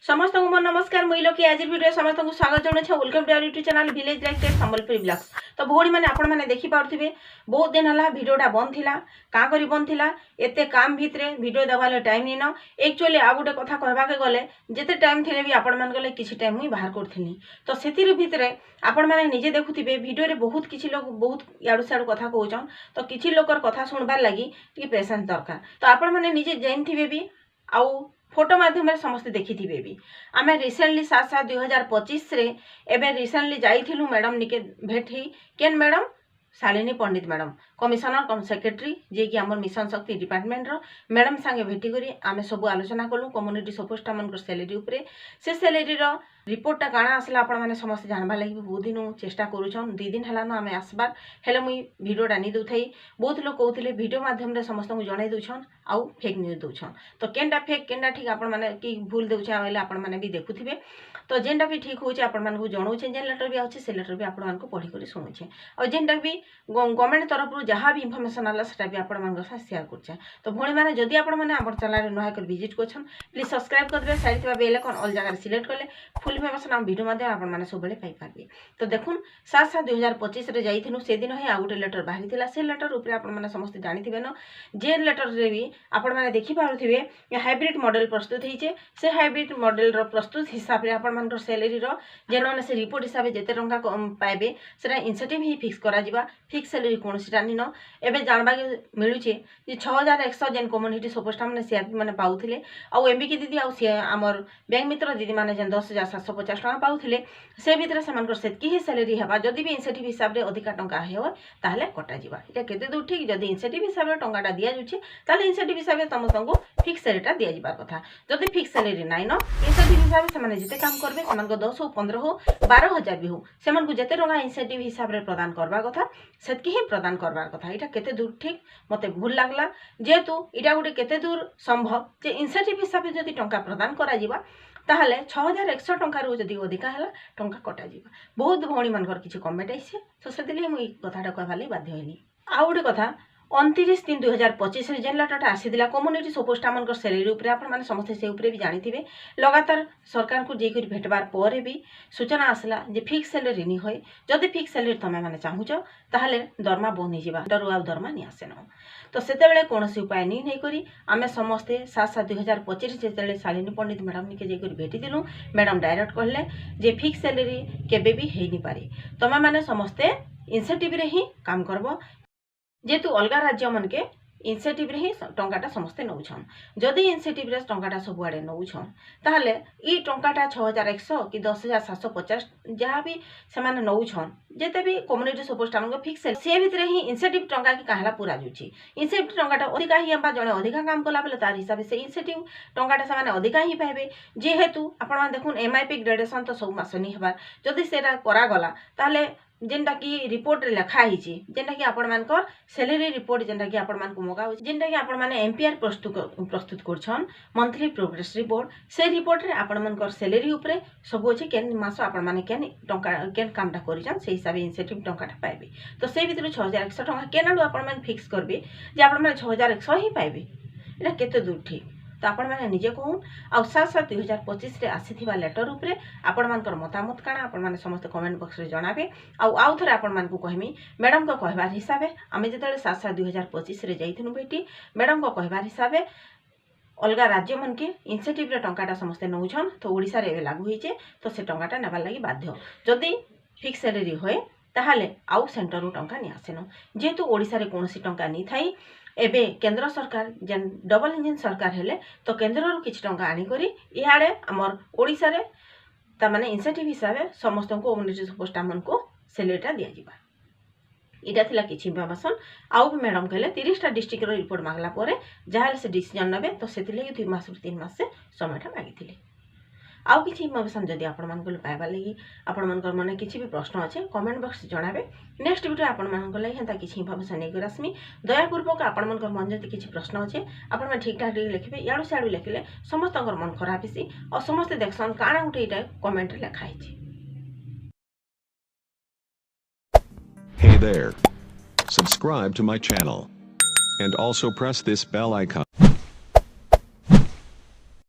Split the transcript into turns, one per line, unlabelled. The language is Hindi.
समस्त को मोर नमस्कार मुइलो की आज वीडियो समस्त को स्वागत जणाउछ welcome to our YouTube channel village lifestyle Sambalpur blogs. तो भोणी माने आपण माने देखि पाउथिबे बहुत दिन हला वीडियोटा बंद थिला का करी बंद थिला एते काम भितरे वीडियो देवाले टाइम नि न एक्चुअली आ गुटे कथा कहबा के गले जेते टाइम थिले भी आपण मान गले किछि टाइम मुई बाहर करथिनी। तो सेतिर भितरे आपण माने निजे देखुथिबे वीडियो रे बहुत किछि लोग बहुत याडू साडू कथा कहउछन। तो किछि लोकर कथा सुनबार लागि टी पेशेंस दरकार। तो आपण माने निजे जैनथिबे भी आउ फोटो माध्यम समस्त देखी भी आम रिसेंटली 7/7 2025 रे एबे रिसेंटली जाइथिलु मैडम निके भेट ही केन मैडम शालिनी पंडित मैडम कमिशनर कम सेक्रेटरी जे कि हमर मिशन शक्ति डिपार्टमेंट रो मैडम संगे भेटी करी आमे सब आलोचना कलु कम्युनिटी सपोर्ट मन सैलरी उपरे से सैलरी रो रिपोर्टटा काना आसला आपण माने समस्त जानबा लागि बहुत दिन चेष्टा करूछन 2 दिन हलानो आमे आसबार हेले मुई वीडियोटा नि दउथई बहुत लोग कहउथिले वीडियो माध्यम रे समस्त को जणाई दउछन आउ फेक न्यूज दउछन। तो केनटा फेक केनटा ठीक आपण माने की भूल दउछे आवेले आपण माने भी देखुथिबे। तो जेनटा भी ठीक होचे आपण मान को जणाउछे जेन लेटर भी आछे से लेटर भी आपण मान को पढी करी सुनुछे और जेनटा भी गवर्नमेंट तरफ रु जहाँ भी इनफॉरमेशन आला सेटा भी आपण मान को साथ शेयर करछे। तो भणी माने जदी आपण माने हमर चैनल रे नया कर विजिट करछन प्लीज सब्सक्राइब कर देबे साइड थिबा बेल आइकन ऑल जगह सिलेक्ट करले फुल इनफॉरमेशन हम वीडियो माध्यम आपण माने सब बेले पाई पारबे। तो देखुन 7/7 2025 रे जाइथिनु से दिन हे आ गुटे लेटर बाहरी थिला से लेटर ऊपर आपण माने समस्त जानि थिबे न जे लेटर रे भी आपण माने देखि पारुथिबे ये हाइब्रिड मॉडल प्रस्तुत हिचे से हाइब्रिड मॉडल रो प्रस्तुत हिसाब रे आपण मान सैलरी रो जेन से रिपोर्ट हिसाब जेते टंका पाइबे सेटा इंसेंटिव ही फिक्स करा जिबा फिक्स सैलरी कोन सिटा नि न एबे जानबा के मिलुचे जे 6100 जेन कम्युनिटी सपोर्ट माने सीआरपी माने पाउथिले आ एमबीके दीदी आ हमर बैंक मित्र दीदी माने जेन 10750 टका पाउथिले से भीतर सेमानकर सेतकी ही सैलरी हेबा जदी भी इंसेंटिव हिसाब रे अधिका टंका हेबो ताहले कटा जिबा एटा केते दूर ठीक जदी इंसेंटिव हिसाब रे टंकाटा दिया जुचे ताहले इंसेंटिव हिसाब रे समस्तंको फिक्स सैलरीटा दिया जिबार कथा। जदी फिक्स सैलरी नाइ न इंसेंटिव हिसाब रे सेमाने जेते काम करबे सेमानको 10 हो 15 हो 12000 भी हो सेमानको जेते टंका इंसेंटिव हिसाब रे प्रदान करबा कथा सेतकी ही प्रदान करबार कथा। एटा केते दूर ठीक मते भूल लागला जेतु एटा गुटे केते दूर संभव जे इंसेंटिव हिसाब रे जदी टंका प्रदान करा जिबा ताहले 6100 टंका रु जदी अधिका हला टंका कटा जिबा। बहुत भौणी मानकर किछि कमेंट आइसे तो सेदिले मु कथाटा कहबाले बाध्य होइनी। आ गुटे कथा 29/3/2025 रे जेन लेटरटा आसीदिला कम्युनिटी सपोर्ट मानकर सैलरी उपरे आपण माने समस्त से उपरे भी जानिथिबे लगातार सरकार को जे करी भेटबार परे भी सूचना आसला जे फिक्स सैलरी नि होय जदी फिक्स सैलरी तमे माने चाहुचो ताहले दरमा बंद हि जिबा डरु आ दरमा नि आसे न। तो सेते बेले कोनोसी उपाय नै करी आमे समस्ते 7/7 2025 जेतेले शालिनी पंडित मैडम निके जे करी भेटी दिलु मैडम डायरेक्ट कहले जे फिक्स सैलरी केबे भी हेइ नि पारे तमे माने समस्ते इंसेंटिव रे ही काम करबो जेतु अलगा राज्य मन के इंसेंटिव रे ही टंकाटा समस्ते नउछन जदी इंसेंटिव रे टंकाटा सब आडे नउछन ताहले ई टंकाटा 6100 कि 10750 जहाँ भी सेमाने नउछन जेते भी कम्युनिटी सपोर्ट मन को फिक्स से भितरे ही इंसेंटिव टंका की काहला पूरा जुची इंसेंटिव टंकाटा अधिका ही हम जने अधिका काम कला बेले तार हिसाब से इंसेंटिव टंकाटा सेमाने अधिका ही पाइबे जेहेतु आपण मान देखुन एमआईपी ग्रेडेशन तो सब मास नि हेबार जदी सेटा करा गला ताहले जेनटा की रिपोर्ट रे लिखा हिची जेनटा की आपण मानकर सैलरी रिपोर्ट जेनटा की आपण मान को मगा जेनटा की आपण माने एमपीआर प्रस्तुत करछन मंथली प्रोग्रेस रिपोर्ट से रिपोर्ट रे आपण मानकर सैलरी ऊपरे सब अछि केन मास आपण माने केन टंका केन कामटा करिछन से हिसाब इंसेंटिव टंकाटा पाइबे। तो से भितर 6100 टंका केनाडू आपण मान फिक्स करबे जे आपण माने 6100 ही पाइबे एटा केते दूर ठीक। तो आपण माने निजे कहून आ 7/7 2025 रे आसीथिबा लेटर उपरे आपण मानकर मतामत काना आपण माने समस्त कमेंट बॉक्स रे जणाबे आउ थरे आपण मान को कहमी मैडम को कहबार हिसाबे आमे जेतेले 7/7 2025 रे जाइथिनु बेटी मैडम को कहबार हिसाबे अलगा राज्य मन के इंसेंटिव रे टंकाटा समस्ते नउछन तो ओडिसा रे लागू होइचे तो से टंकाटा नेबार लागि बाध्य जदी फिक्स सैलरी होय ताहाले आउ सेंटर रु टंका नि आसेनो जेतु ओडिसा रे कोनोसी टंका नि थाई एबे केंद्र सरकार जेन डबल इंजन सरकार हेले तो केंद्र रु किछ टंका आनी करी इहाडे हमर ओडिसा रे ता माने इंसेंटिव हिसाबे समस्त को कम्युनिटी सपोर्ट मन को सैलरीटा दिया जिबा। इटा थिला किछि इनफॉरमेशन आउ भी मैडम कहले 30टा डिस्ट्रिक्ट रो रिपोर्ट मागला परे जहाले से डिसीजन नबे तो सेतिले 2 मास 3 मास से समयटा मागिथिले। आउ किछि इनफॉरमेशन जदी आपण मान को पाइबा लागि आपण मानकर मने किछि भी प्रश्न अछि कमेंट बॉक्स जणाबे नेक्स्ट वीडियो आपण मान को लागि हेता किछि इनफॉरमेशन नै करस्मी दया पूर्वक आपण मानकर मन जदी किछि प्रश्न अछि आपण मान ठीक ठाक लिखिबे याडू साडू लिखिले समस्तकर मन खराब हिसी और समस्त देखसन काना उठे इटा कमेंट रे लिखा हिछि।
Hey there. Subscribe to my channel. And also press this bell icon.